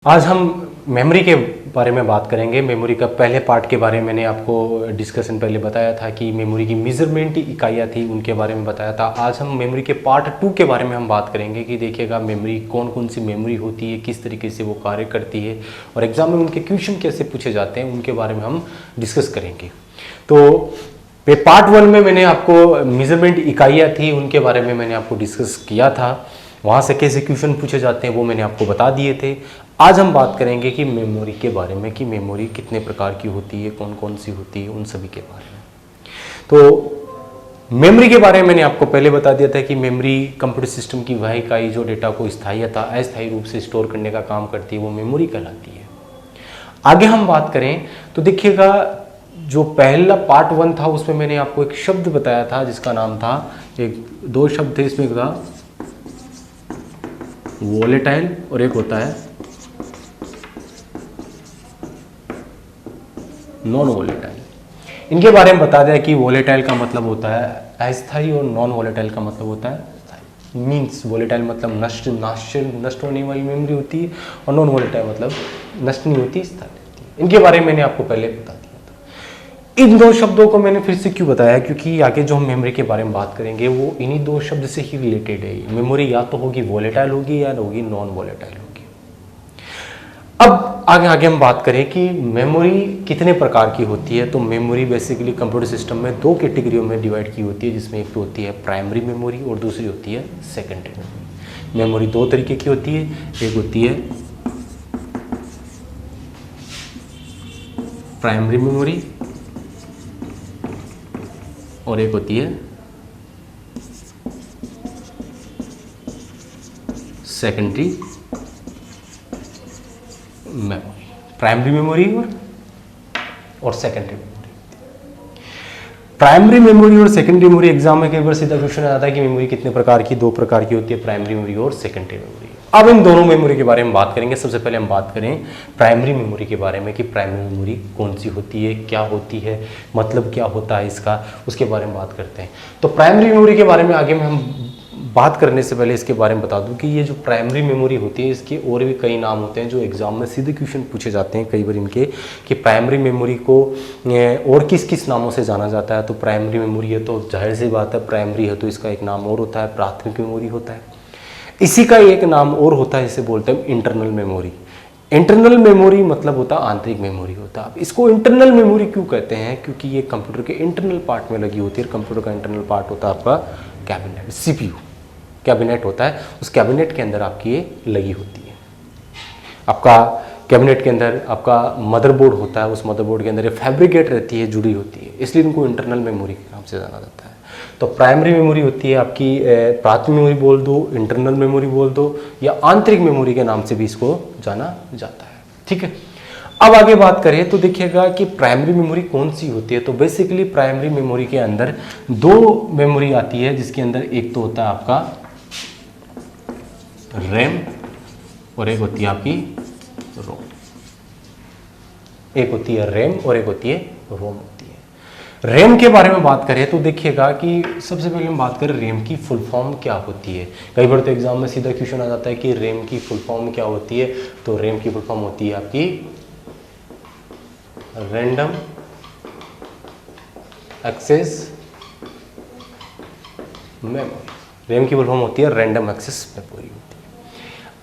आज हम मेमोरी के बारे में बात करेंगे। मेमोरी का पहले पार्ट के बारे में मैंने आपको डिस्कशन पहले बताया था कि मेमोरी की मेजरमेंट इकाइयाँ थी, उनके बारे में बताया था। आज हम मेमोरी के पार्ट 2 के बारे में हम बात करेंगे कि देखिएगा मेमोरी कौन कौन सी मेमोरी होती है, किस तरीके से वो कार्य करती है और एग्जाम में उनके क्वेश्चन कैसे पूछे जाते हैं, उनके बारे में हम डिस्कस करेंगे। तो पार्ट 1 में मैंने आपको मेजरमेंट इकाइयाँ थी, उनके बारे में मैंने आपको डिस्कस किया था। वहाँ से कैसे क्वेश्चन पूछे जाते हैं वो मैंने आपको बता दिए थे। आज हम बात करेंगे कि मेमोरी के बारे में, कि मेमोरी कितने प्रकार की होती है, कौन कौन सी होती है, उन सभी के बारे में। तो मेमोरी के बारे में मैंने आपको पहले बता दिया था कि मेमोरी कंप्यूटर सिस्टम की वह इकाई जो डेटा को स्थायी या अस्थायी रूप से स्टोर करने का काम करती है, वो मेमोरी कहलाती है। आगे हम बात करें तो देखिएगा जो पहला पार्ट 1 था उसमें मैंने आपको एक शब्द बताया था जिसका नाम था, एक दो शब्द थे इसमें, था वोलेटाइल और एक होता है नॉन वोलेटाइल। इनके बारे में बता दिया कि वोलेटाइल का मतलब होता है अस्थायी और नॉन वोलेटाइल का मतलब होता है स्थायी। मीन्स वोलेटाइल मतलब नष्ट होने वाली मेमोरी होती है और नॉन वोलेटाइल मतलब नष्ट नहीं होती, स्थायी होती है। इनके बारे में मैंने आपको पहले बता दिया था। इन दो शब्दों को मैंने फिर से क्यों बताया, क्योंकि आगे जो हम मेमोरी के बारे में बात करेंगे वो इन्हीं दो शब्द से ही रिलेटेड है। मेमोरी या तो होगी वोलेटाइल होगी या होगी नॉन वोलेटाइल होगी। अब आगे हम बात करें कि मेमोरी कितने प्रकार की होती है। तो मेमोरी बेसिकली कंप्यूटर सिस्टम में दो कैटेगरियों में डिवाइड की होती है, जिसमें एक तो होती है प्राइमरी मेमोरी और दूसरी होती है सेकेंडरी मेमोरी। मेमोरी दो तरीके की होती है, एक होती है प्राइमरी मेमोरी और एक होती है सेकेंडरी मेमोरी। प्राइमरी मेमोरी और सेकेंडरी मेमोरी। प्राइमरी मेमोरी और सेकेंडरी मेमोरी एग्जाम में कई बार सीधा क्वेश्चन आता है कि मेमोरी कितने प्रकार की, दो प्रकार की होती है, प्राइमरी मेमोरी और सेकेंडरी मेमोरी। अब इन दोनों मेमोरी के बारे में बात करेंगे। सबसे पहले हम बात करें प्राइमरी मेमोरी के बारे में कि प्राइमरी मेमोरी कौन सी होती है, क्या होती है, मतलब क्या होता है इसका, उसके बारे में बात करते हैं। तो प्राइमरी मेमोरी के बारे में आगे में हम बात करने से पहले इसके बारे में बता दूं कि ये जो प्राइमरी मेमोरी होती है इसके और भी कई नाम होते हैं जो एग्जाम में सीधे क्वेश्चन पूछे जाते हैं कई बार इनके, कि प्राइमरी मेमोरी को और किस किस नामों से जाना जाता है। तो प्राइमरी मेमोरी है तो जाहिर सी बात है प्राइमरी है तो इसका एक नाम और होता है प्राथमिक मेमोरी होता है। इसी का एक नाम और होता है, इसे बोलते हैं इंटरनल मेमोरी। इंटरनल मेमोरी मतलब होता है आंतरिक मेमोरी होता है। इसको इंटरनल मेमोरी क्यों कहते हैं, क्योंकि ये कंप्यूटर के इंटरनल पार्ट में लगी होती है। कंप्यूटर का इंटरनल पार्ट होता है आपका कैबिनेट, सीपीयू कैबिनेट होता है, उस कैबिनेट के अंदर आपकी ये लगी होती है। आपका कैबिनेट के अंदर आपका मदरबोर्ड होता है, उस मदरबोर्ड के अंदर ये फैब्रिकेट रहती है, जुड़ी होती है, इसलिए इनको इंटरनल मेमोरी के नाम से जाना जाता है। तो प्राइमरी मेमोरी होती है आपकी प्राथमिक मेमोरी बोल दो, इंटरनल मेमोरी बोल दो, या आंतरिक मेमोरी के नाम से भी इसको जाना जाता है। ठीक है, अब आगे बात करें तो देखिएगा कि प्राइमरी मेमोरी कौन सी होती है। तो बेसिकली प्राइमरी मेमोरी के अंदर दो मेमोरी आती है, जिसके अंदर एक तो होता है आपका रैम और एक होती है आपकी रोम। एक होती है रैम और एक होती है रोम होती है। रैम के बारे में बात करें तो देखिएगा कि सबसे पहले हम बात करें रैम की फुल फॉर्म क्या होती है। कई बार तो एग्जाम में सीधा क्वेश्चन आ जाता है कि रैम की फुल फॉर्म क्या होती है। तो रैम की फुल फॉर्म होती है आपकी रैंडम एक्सेस मेमोरी। रैम की फुल फॉर्म होती है रैंडम एक्सेस मेमोरी होती है।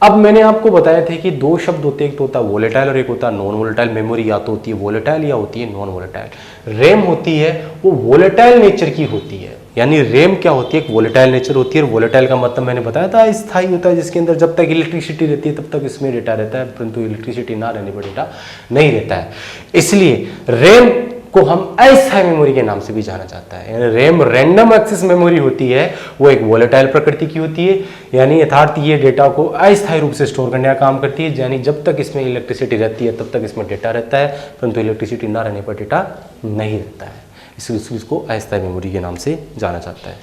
अब मैंने आपको बताया था कि दो शब्द होते हैं, एक तो होता है वोलेटाइल और एक होता है नॉन वोलेटाइल। मेमोरी या तो होती है वोलेटाइल या होती है नॉन वोलेटाइल। रैम होती है वो वोलेटाइल नेचर की होती है, यानी रैम क्या होती है, एक वोलेटाइल नेचर होती है। वोलेटाइल का मतलब मैंने बताया था स्थायी होता है, जिसके अंदर जब तक इलेक्ट्रिसिटी रहती है तब तक इसमें डेटा रहता है, परंतु इलेक्ट्रिसिटी ना रहने पर डेटा नहीं रहता है। इसलिए रैम को हम अस्थायी मेमोरी के नाम से भी जाना जाता है। यानी रैम रैंडम एक्सेस मेमोरी होती है, वो एक वोलेटाइल प्रकृति की होती है, यानी यथार्थ ये डेटा को अस्थायी रूप से स्टोर करने का काम करती है। यानी जब तक इसमें इलेक्ट्रिसिटी रहती है तब तक इसमें डेटा रहता है, परंतु इलेक्ट्रिसिटी ना रहने पर डेटा नहीं रहता है, इसलिए इसको अस्थायी मेमोरी के नाम से जाना जाता है।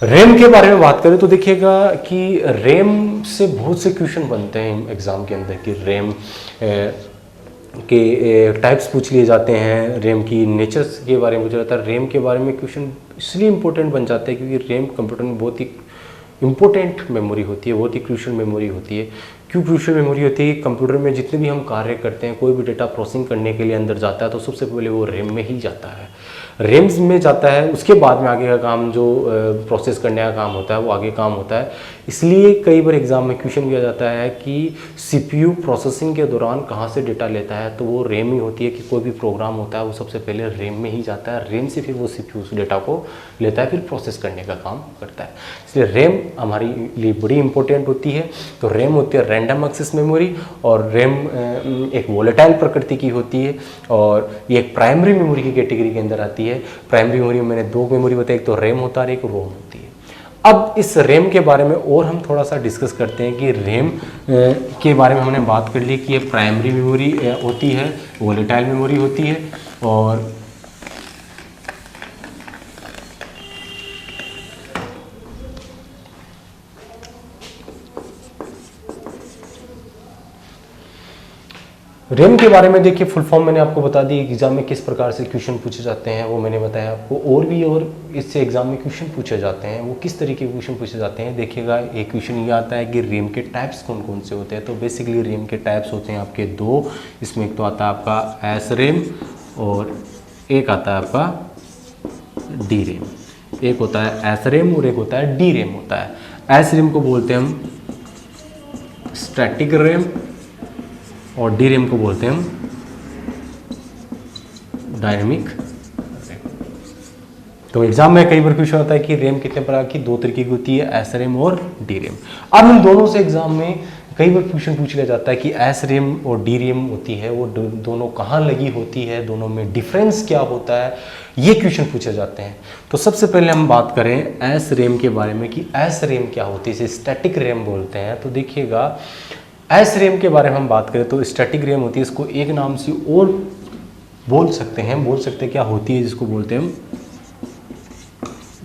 रैम के बारे में बात करें तो देखिएगा कि रैम से बहुत से क्वेश्चन बनते हैं एग्जाम के अंदर कि रैम के टाइप्स पूछ लिए जाते हैं, रैम की नेचर्स के बारे में पूछा जाता है। रैम के बारे में क्वेश्चन इसलिए इंपॉर्टेंट बन जाता है क्योंकि रैम कंप्यूटर में बहुत ही इंपॉर्टेंट मेमोरी होती है, बहुत ही क्रूशियल मेमोरी होती है। क्यों क्रूशियल मेमोरी होती है? कंप्यूटर में जितने भी हम कार्य करते हैं, कोई भी डेटा प्रोसेसिंग करने के लिए अंदर जाता है तो सबसे पहले वो रैम में ही जाता है, रैम्स में जाता है, उसके बाद में आगे का काम जो प्रोसेस करने का काम होता है वो आगे काम होता है। इसलिए कई बार एग्जाम में क्वेश्चन किया जाता है कि सीपीयू प्रोसेसिंग के दौरान कहाँ से डेटा लेता है, तो वो रैम ही होती है कि कोई भी प्रोग्राम होता है वो सबसे पहले रैम में ही जाता है, रैम से फिर वो सीपीयू उस डेटा को लेता है, फिर प्रोसेस करने का काम करता है। इसलिए रैम हमारी लिए बड़ी इंपॉर्टेंट होती है। तो रैम होती है रैंडम एक्सेस मेमोरी, और रैम एक वोलेटाइल प्रकृति की होती है, और ये एक प्राइमरी मेमोरी की कैटेगरी के अंदर आती है। प्राइमरी मेमोरी में मैंने दो मेमोरी बताई, एक तो रैम होता है और एक रोम होती है। अब इस रैम के बारे में और हम थोड़ा सा डिस्कस करते हैं कि रैम के बारे में हमने बात कर ली कि ये प्राइमरी मेमोरी होती है, वोलेटाइल मेमोरी होती है, और रैम के बारे में देखिए फुल फॉर्म मैंने आपको बता दी, एग्जाम में किस प्रकार से क्वेश्चन पूछे जाते हैं वो मैंने बताया आपको। और इससे एग्जाम में क्वेश्चन पूछे जाते हैं, वो किस तरीके के क्वेश्चन पूछे जाते हैं। देखिएगा एक क्वेश्चन ये आता है कि रैम के टाइप्स कौन कौन से होते हैं। तो बेसिकली रैम के टाइप्स होते हैं आपके दो, इसमें एक तो आता है आपका एस रैम और एक आता है आपका डी रैम। एक होता है एस रैम और एक होता है डी रैम होता है। एस रैम को बोलते हैं हम स्टैटिक रैम और डी रैम को बोलते हैं हम डायनेमिक रैम। तो एग्जाम में कई बार क्वेश्चन होता है कि रैम कितने प्रकार की, दो तरीके की होती है, एस रैम और डी रैम। अब इन दोनों से एग्जाम में कई बार क्वेश्चन पूछ लिया जाता है कि एस रैम और डी रैम होती है वो दोनों कहाँ लगी होती है, दोनों में डिफरेंस क्या होता है, ये क्वेश्चन पूछे जाते हैं। तो सबसे पहले हम बात करें एस रैम के बारे में कि एस रैम क्या होती है, इसे स्टैटिक रैम बोलते हैं। तो देखिएगा एस रैम के बारे में हम बात करें तो स्टैटिक रैम होती है, इसको एक नाम से और बोल सकते हैं क्या होती है, जिसको बोलते हैं हम,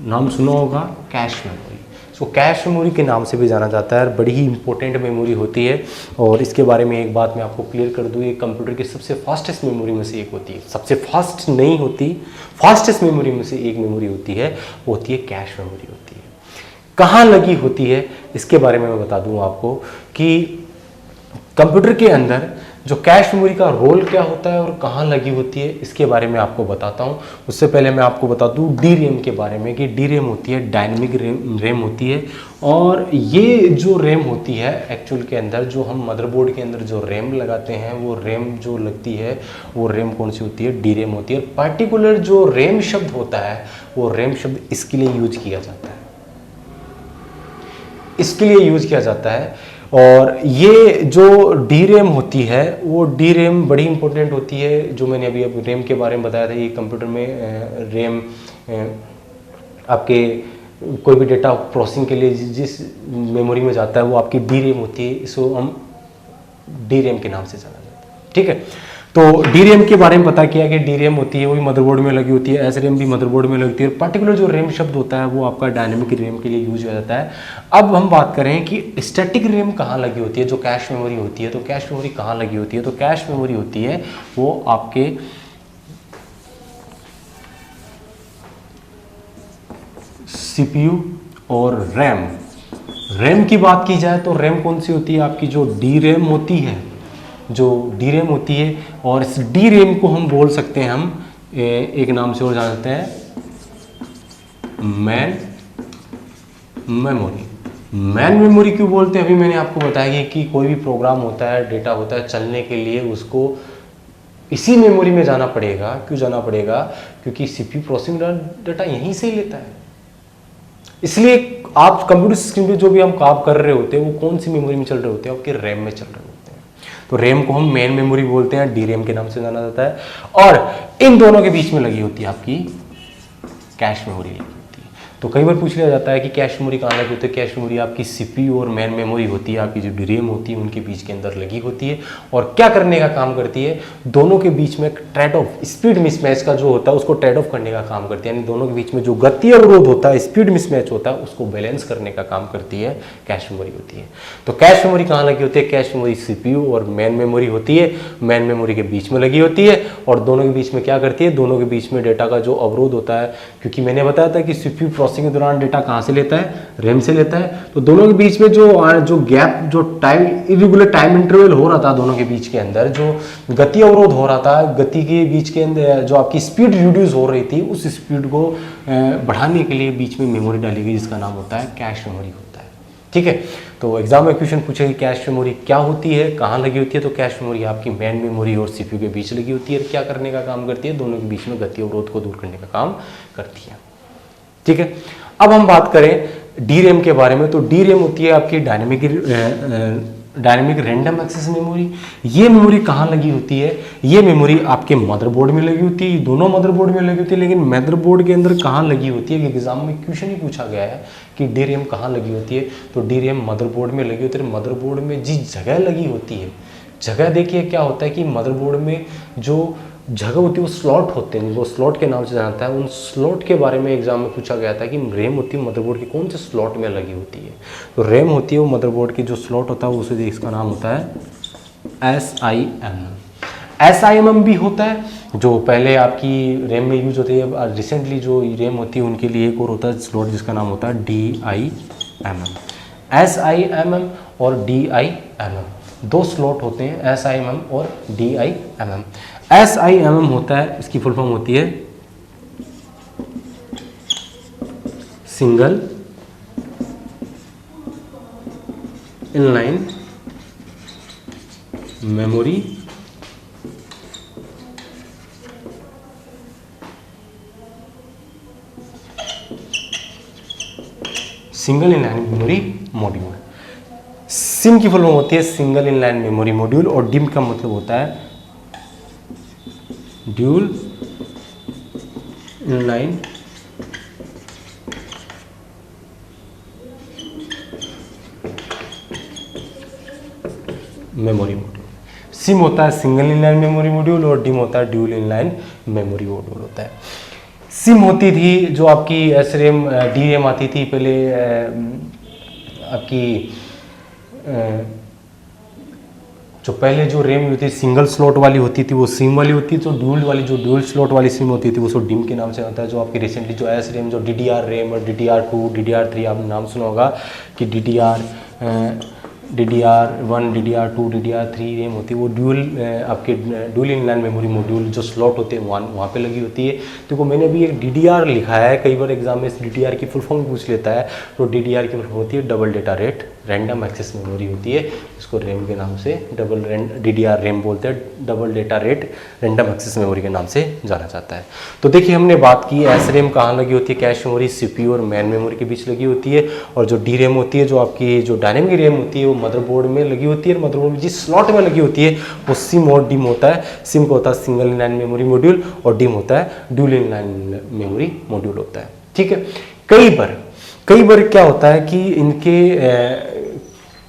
नाम सुना होगा, कैश मेमोरी। इसको कैश मेमोरी के नाम से भी जाना जाता है, बड़ी ही इंपॉर्टेंट मेमोरी होती है। और इसके बारे में एक बात मैं आपको क्लियर कर दूँ, ये कंप्यूटर की सबसे फास्टेस्ट मेमोरी में से एक होती है। सबसे फास्ट नहीं होती, फास्टेस्ट मेमोरी में से एक मेमोरी होती है, वो होती है कैश मेमोरी होती है। कहाँ लगी होती है इसके बारे में मैं बता दूँ आपको कि कंप्यूटर के अंदर जो कैश मेमोरी का रोल क्या होता है और कहाँ लगी होती है, इसके बारे में आपको बताता हूँ। उससे पहले मैं आपको बता दूँ डी रैम के बारे में कि डी रैम होती है डायनेमिक रैम होती है। और ये जो रैम होती है एक्चुअल के अंदर, जो हम मदरबोर्ड के अंदर जो रैम लगाते हैं, वो रैम जो लगती है वो रैम कौन सी होती है, डी रैम होती है। पर्टिकुलर जो रैम शब्द होता है वो रैम शब्द इसके लिए यूज किया जाता है, इसके लिए यूज किया जाता है। और ये जो डी रैम होती है वो डी रैम बड़ी इंपॉर्टेंट होती है। जो मैंने अभी रैम के बारे में बताया था, ये कंप्यूटर में रैम आपके कोई भी डेटा प्रोसेसिंग के लिए जिस मेमोरी में जाता है वो आपकी डी रैम होती है, इसको हम डी रैम के नाम से जाना जाता है। ठीक है, तो डी रैम के बारे में पता किया कि डी रैम होती है वो भी मदरबोर्ड में लगी होती है, एस रैम भी मदरबोर्ड में लगती है। पर्टिकुलर जो रैम शब्द होता है वो आपका डायनेमिक रैम के लिए यूज हो जाता है। अब हम बात करें कि स्टैटिक रैम कहाँ लगी होती है, जो कैश मेमोरी होती है। तो कैश मेमोरी कहाँ लगी होती है, तो कैश मेमोरी होती है वो आपके सीपीयू और रैम। रैम की बात की जाए तो रैम कौन सी होती है, आपकी जो डी रैम होती है, जो डी रैम होती है। और इस डी रैम को हम बोल सकते हैं, हम एक नाम से और जानते हैं, मैन मेमोरी। मैन मेमोरी क्यों बोलते हैं, अभी मैंने आपको बताया कि कोई भी प्रोग्राम होता है, डेटा होता है, चलने के लिए उसको इसी मेमोरी में जाना पड़ेगा। क्यों जाना पड़ेगा, क्योंकि सीपीयू प्रोसेसिंग डेटा यहीं से ही लेता है। इसलिए आप कंप्यूटर सिस्टम पे जो भी हम काम कर रहे होते हैं वो कौन सी मेमोरी में चल रहे होते हैं, आपके रैम में चल रहे होते हैं। तो रैम को हम मेन मेमोरी बोलते हैं, डी रैम के नाम से जाना जाता है। और इन दोनों के बीच में लगी होती है आपकी कैश मेमोरी लगी होती है। तो कई बार पूछ लिया जाता है कि कैश मेमोरी कहाँ लगी होती है। कैश मेमोरी आपकी सीपीयू और मेन मेमोरी होती है, आपकी जो डी रैम होती है उनके बीच के अंदर लगी होती है। और क्या करने का काम करती है, दोनों के बीच में ट्रेड ऑफ, स्पीड मिसमैच का जो होता है उसको ट्रेड ऑफ करने का काम करती है। यानी दोनों के बीच में जो गति अवरोध होता है, स्पीड मिसमैच होता है, उसको बैलेंस करने का काम करती है कैश मेमोरी होती है। तो कैश मेमोरी कहाँ लगी होती है, कैश मेमोरी सीपीयू और मेन मेमोरी होती है, मेन मेमोरी के बीच में लगी होती है। और दोनों के बीच में क्या करती है, दोनों के बीच में डेटा का जो अवरोध होता है, क्योंकि मैंने बताया था कि सीपीयू प्रोसेसिंग के दौरान डेटा कहाँ से लेता है, रैम से लेता है। तो दोनों के बीच में जो गैप, जो टाइम इरेगुलर टाइम इंटरवल हो रहा था दोनों के बीच के अंदर, जो गति अवरोध हो रहा था, गति के बीच के अंदर जो आपकी स्पीड रिड्यूस हो रही थी, उस स्पीड को बढ़ाने के लिए बीच में मेमोरी डाली गई, जिसका नाम होता है कैश मेमोरी होता है। ठीक है, तो एग्जाम में क्वेश्चन पूछेगा कैश मेमोरी क्या होती है, कहाँ लगी होती है। तो कैश मेमोरी आपकी मेन मेमोरी और सीपीयू के बीच लगी होती है। क्या करने का काम करती है, दोनों के बीच में गति अवरोध को दूर करने का काम करती है। ठीक है, अब हम बात करें डी रैम के बारे में। तो डी रैम होती है आपकी डायनेमिक रैंडम एक्सेस मेमोरी। ये मेमोरी कहाँ लगी होती है, ये मेमोरी आपके मदरबोर्ड में लगी होती है, दोनों मदरबोर्ड में लगी होती है। लेकिन मदरबोर्ड के अंदर कहाँ लगी होती है, एग्जाम में क्वेश्चन ही पूछा गया है कि डी रैम कहाँ लगी होती है। तो डी रैम मदरबोर्ड में लगी होती है। मदरबोर्ड में जिस जगह लगी होती है, जगह देखिए क्या होता है कि मदरबोर्ड में जो जगह होती है वो स्लॉट होते हैं, वो स्लॉट के नाम से जानता है। उन स्लॉट के बारे में एग्जाम में पूछा गया था कि रैम होती है मदरबोर्ड की कौन से स्लॉट में लगी होती है। तो रैम होती है वो मदरबोर्ड की जो स्लॉट होता है उसे इसका नाम होता है SIMM भी होता है, जो पहले आपकी रैम में यूज होती है। रिसेंटली जो रैम होती है उनके लिए एक और होता है स्लॉट जिसका नाम होता है DIMM। SIMM और DIMM दो स्लॉट होते हैं, SIMM और DIMM। SIMM होता है, इसकी फुल फॉर्म होती है single inline memory single inline memory module. SIM की फुल फॉर्म होती है सिंगल इनलाइन मेमोरी मॉड्यूल, और डिम का मतलब होता है dual inline memory module. SIM होता है सिंगल इनलाइन मेमोरी मॉड्यूल और डिम होता है ड्यूल इनलाइन मेमोरी मॉड्यूल होता है। सिम होती थी जो आपकी SRAM DRAM आती थी पहले, आपकी जो पहले जो रैम होती थी सिंगल स्लॉट वाली होती थी वो सिम वाली होती थी। तो ड्यूल स्लॉट वाली सिम होती थी वो डिम के नाम से होता है। जो आपकी रिसेंटली जो SRAM जो DDR रैम और DDR2 DDR3 आपने नाम सुना होगा कि DDR1 DDR2 DDR3 रैम होती है, वो आपके ड्यूल इनलाइन मेमोरी मॉड्यूल जो स्लॉट होते हैं वहाँ पे लगी होती है। देखो मैंने अभी एक DDR लिखा है, कई बार एग्जाम में DDR की फुल फॉर्म पूछ लेता है। तो DDR की फुल फॉर्म होती है double data rate random access memory होती है, इसको रैम के नाम से DDR रैम बोलते हैं, double data rate random access memory के नाम से जाना जाता है। तो देखिए हमने बात की SRAM कहाँ लगी होती है, कैश मेमोरी CPU और मेन मेमोरी के बीच लगी होती है। और जो DRAM होती है, जो आपकी जो डायनेमिक रैम होती है, वो मदरबोर्ड में लगी होती है। मदरबोर्ड में जिस स्लॉट में लगी होती है वो सिम और डिम होता है। सिम को होता है सिंगल इनलाइन मेमोरी मॉड्यूल और डिम होता है ड्यूल इनलाइन मेमोरी मॉड्यूल होता है। ठीक है, कई बार क्या होता है कि इनके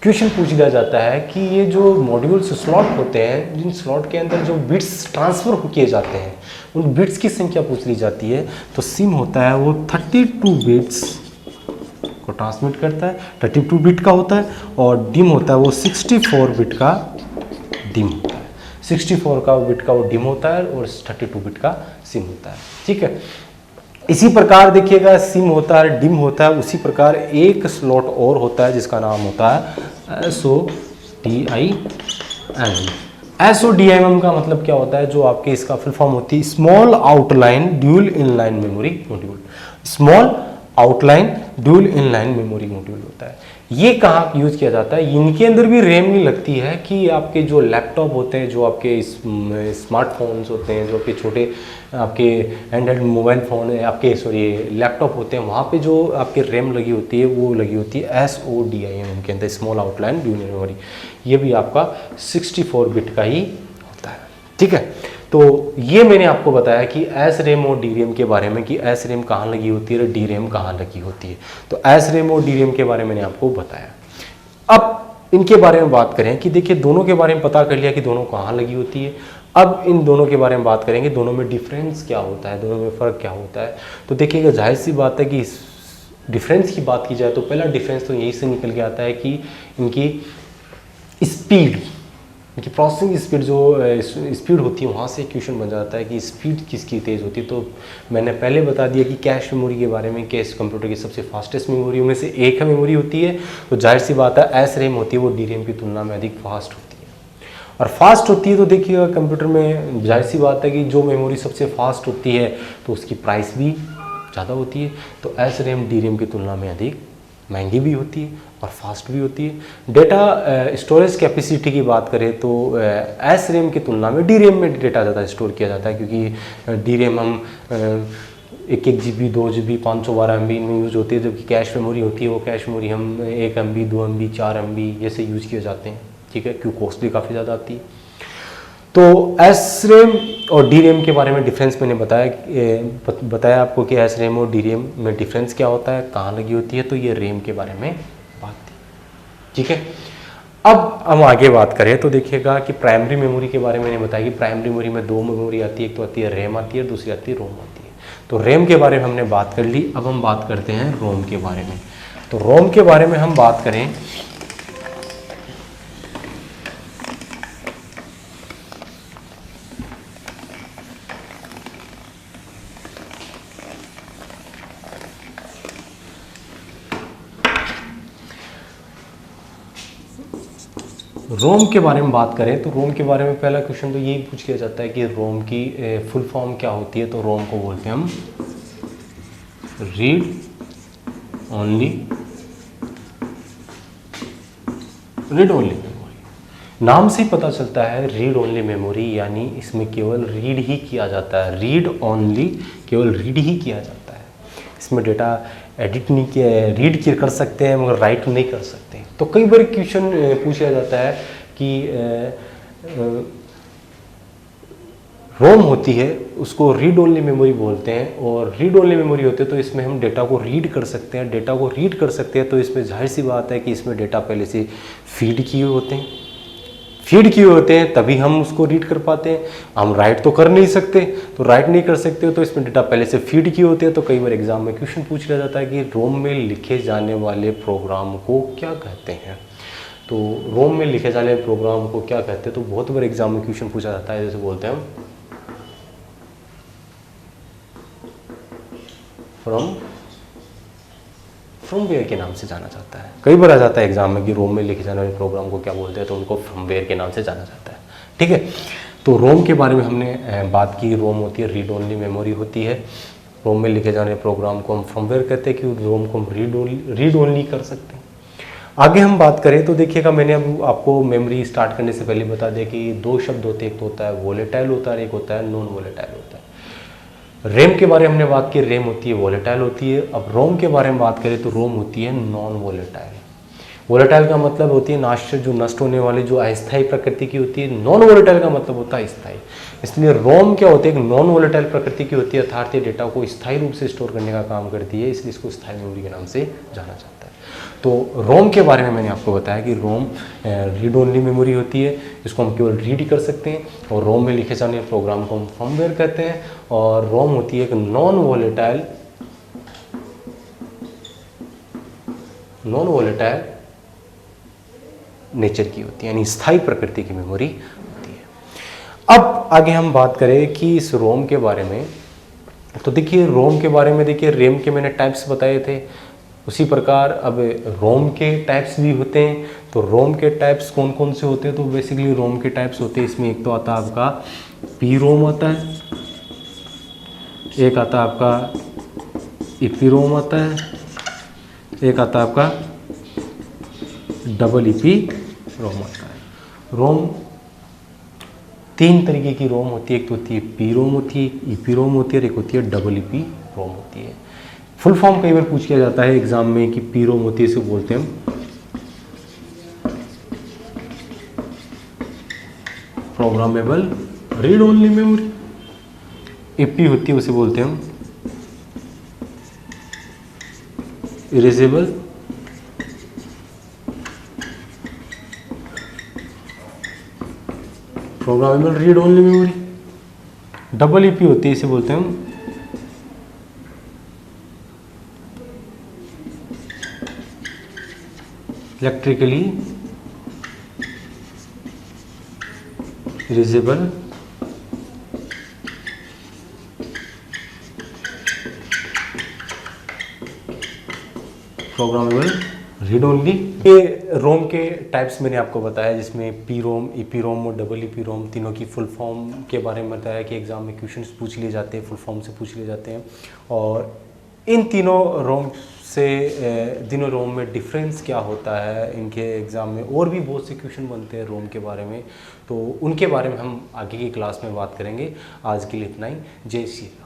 क्वेश्चन पूछ लिया जाता है कि ये जो मॉड्यूल्स स्लॉट होते हैं, जिन स्लॉट के अंदर जो बिट्स ट्रांसफर किए जाते हैं, उन बिट्स की संख्या पूछ ली जाती है। तो सिम होता है वो 32 बिट्स को ट्रांसमिट करता है, 32 बिट का होता है। और डिम होता है वो 64 बिट का डिम होता है, 64 का बिट का वो डिम होता है और 32 बिट का सिम होता है। ठीक है, इसी प्रकार देखिएगा सिम होता है, डिम होता है, उसी प्रकार एक स्लॉट और होता है जिसका नाम होता है SODIMM का मतलब क्या होता है, जो आपके इसका फुल फॉर्म होती है small outline dual inline memory module. Small outline dual inline memory module होता है। ये कहाँ यूज किया जाता है, इनके अंदर भी रैम नहीं लगती है कि आपके जो लैपटॉप होते हैं, जो आपके स्मार्टफोन्स होते हैं, जो आपके छोटे आपके एंड्रॉइड मोबाइल फ़ोन है, आपके लैपटॉप होते हैं, वहाँ पे जो आपके रैम लगी होती है वो लगी होती है SODIMM के अंदर, स्मॉल आउटलाइन ड्यूल मेमोरी। ये भी आपका 64 बिट का ही होता है। ठीक है, तो ये मैंने आपको बताया कि SRAM और DRAM के बारे में कि SRAM कहाँ लगी होती है और DRAM कहाँ लगी होती है। तो SRAM और DRAM के बारे में मैंने आपको बताया। अब इनके बारे में बात करें कि देखिए दोनों के बारे में पता कर लिया कि दोनों कहाँ लगी होती है। अब इन दोनों के बारे में बात करेंगे, दोनों में डिफरेंस क्या होता है, दोनों में फ़र्क क्या होता है। तो देखिएगा जाहिर सी बात है कि डिफरेंस की बात की जाए तो पहला डिफरेंस तो यही से निकल के आता है कि इनकी स्पीड कि प्रोसेसिंग स्पीड जो स्पीड होती है वहाँ से क्वेश्चन बन जाता है कि स्पीड किसकी तेज़ होती है। तो मैंने पहले बता दिया कि कैश मेमोरी के बारे में, कैश कंप्यूटर की सबसे फास्टेस्ट मेमोरी में से एक है मेमोरी होती है। तो जाहिर सी बात है एस रैम होती है वो डी रैम की तुलना में अधिक फास्ट होती है। और फास्ट होती है तो देखिएगा कंप्यूटर में जाहिर सी बात है कि जो मेमोरी सबसे फास्ट होती है तो उसकी प्राइस भी ज़्यादा होती है। तो एस रैम डी रैम की तुलना में अधिक महंगी भी होती है और फास्ट भी होती है। डेटा स्टोरेज कैपेसिटी की बात करें तो एस रैम की तुलना में डी रैम में डेटा ज़्यादा स्टोर किया जाता है, क्योंकि डी रैम हम 1 GB 2 GB 512 MB इनमें यूज़ होती है, जबकि कैश मेमोरी होती है वो कैश मेमोरी हम 1 MB 2 MB 4 MB जैसे यूज़ किए जाते हैं, ठीक है, क्योंकि कॉस्ट भी काफ़ी ज़्यादा आती है। तो एस रैम और डी रैम के बारे में डिफरेंस मैंने बताया आपको कि एस रैम और डी रैम में डिफरेंस क्या होता है, कहाँ लगी होती है। तो ये रैम के बारे में बात थी, ठीक है। अब हम आगे बात करें तो देखिएगा कि प्राइमरी मेमोरी के बारे में मैंने बताया कि प्राइमरी मेमोरी में 2 मेमोरी आती है, एक तो आती है रैम आती है, दूसरी आती है रोम आती है। तो रैम के बारे में हमने बात कर ली, अब हम बात करते हैं रोम के बारे में। तो रोम के बारे में हम बात करें रोम के बारे में बात करें तो रोम के बारे में पहला क्वेश्चन तो यही पूछ लिया जाता है कि रोम की फुल फॉर्म क्या होती है। तो रोम को बोलते हैं हम रीड ओनली मेमोरी। नाम से ही पता चलता है रीड ओनली मेमोरी, यानी इसमें केवल रीड ही किया जाता है, रीड ओनली, केवल रीड ही किया जाता है। इसमें डेटा एडिट नहीं किया, रीड कर सकते हैं मगर राइट नहीं कर सकते। तो कई बार क्वेश्चन पूछा जाता है कि रोम होती है उसको रीड ओनली मेमोरी बोलते हैं, और रीड ओनली मेमोरी होते हैं तो इसमें हम डेटा को रीड कर सकते हैं। डेटा को रीड कर सकते हैं तो इसमें जाहिर सी बात है कि इसमें डेटा पहले से फीड किए होते हैं, तभी हम उसको रीड कर पाते हैं। हम राइट तो कर नहीं सकते, तो राइट नहीं कर सकते तो इसमें डेटा पहले से फीड किए होते हैं। तो कई बार एग्जाम में क्वेश्चन पूछ लिया जाता है कि रोम में लिखे जाने वाले प्रोग्राम को क्या कहते हैं। तो रोम में लिखे जाने वाले प्रोग्राम को क्या कहते हैं, तो बहुत बार एग्जाम में क्वेश्चन पूछा जाता है, जैसे बोलते हैं हम फ्रॉमवेयर के नाम से जाना जाता है। कई बार आ जाता है एग्जाम में कि रोम में लिखे जाने वाले प्रोग्राम को क्या बोलते हैं, तो उनको फ्रॉमवेयर के नाम से जाना जाता है, ठीक है। तो रोम के बारे में हमने बात की। रोम होती है रीड ओनली मेमोरी होती है। रोम में लिखे जाने वाले प्रोग्राम को हम फ्रॉमवेयर कहते हैं, कि रोम को हम रीड ओनली कर सकते हैं। आगे हम बात करें तो देखिएगा, मैंने अब आपको मेमोरी स्टार्ट करने से पहले बता दिया कि 2 शब्द होते हैं, एक तो होता है वोलेटाइल होता है, एक होता है नॉन वोलेटाइल होता है। रैम के बारे में हमने बात की, रैम होती है वोलेटाइल होती है। अब रोम के बारे में बात करें तो रोम होती है नॉन वोलेटाइल। वोलेटाइल का मतलब होती है नाश, जो नष्ट होने वाली, जो अस्थायी प्रकृति की होती है। नॉन वोलेटाइल का मतलब होता है स्थायी। इसलिए रोम क्या होती है, एक नॉन वोलेटाइल प्रकृति की होती है, अर्थात ये डेटा को स्थायी रूप से स्टोर करने का काम करती है, इसलिए इसको स्थायी मेमोरी के नाम से जाना जाता है। तो रोम के बारे में मैंने आपको बताया कि रोम रीड ओनली मेमोरी होती है, इसको हम केवल रीड कर सकते हैं, और रोम में लिखे जाने वाले प्रोग्राम को हम फर्मवेयर कहते हैं। और रोम होती है एक नॉन वोलेटाइल नेचर की होती है, यानी स्थायी प्रकृति की मेमोरी होती है। अब आगे हम बात करें कि इस रोम के बारे में, तो देखिए रोम के बारे में, देखिए रैम के मैंने टाइप्स बताए थे, उसी प्रकार अब रोम के टाइप्स भी होते हैं। तो रोम के टाइप्स कौन कौन से होते हैं, तो बेसिकली रोम के टाइप्स होते हैं, इसमें एक तो आता है आपका पी रोम आता है, एक आता है आपका ईपी रोम आता है, एक आता है आपका डबल ईपी रोम आता है। रोम 3 तरीके की रोम होती है, एक तो होती है पी रोम होती है, ईपी रोम होती है, और एक होती है डबल ईपी रोम होती है। फुल फॉर्म कई बार पूछ लिया जाता है एग्जाम में कि पी रोम होती है, इसे बोलते हैं हम programmable read only memory. EP होती है, उसे बोलते हैं हम erasable programmable read only memory. Double EP होती है, इसे बोलते हैं हम इलेक्ट्रिकली सीरियजेबल, प्रोग्रामेबल, रीड ओनली। ये रोम के टाइप्स मैंने आपको बताया, जिसमें पी रोम, ईपी रोम और डबल ईपी रोम, तीनों की फुल फॉर्म के बारे में बताया कि एग्ज़ाम में क्वेश्चंस पूछ लिए जाते हैं, फुल फॉर्म से पूछ लिए जाते हैं। और इन तीनों रोम में डिफरेंस क्या होता है, इनके एग्ज़ाम में और भी बहुत से क्वेश्चन बनते हैं रोम के बारे में, तो उनके बारे में हम आगे की क्लास में बात करेंगे। आज के लिए इतना ही। जय श्री राम।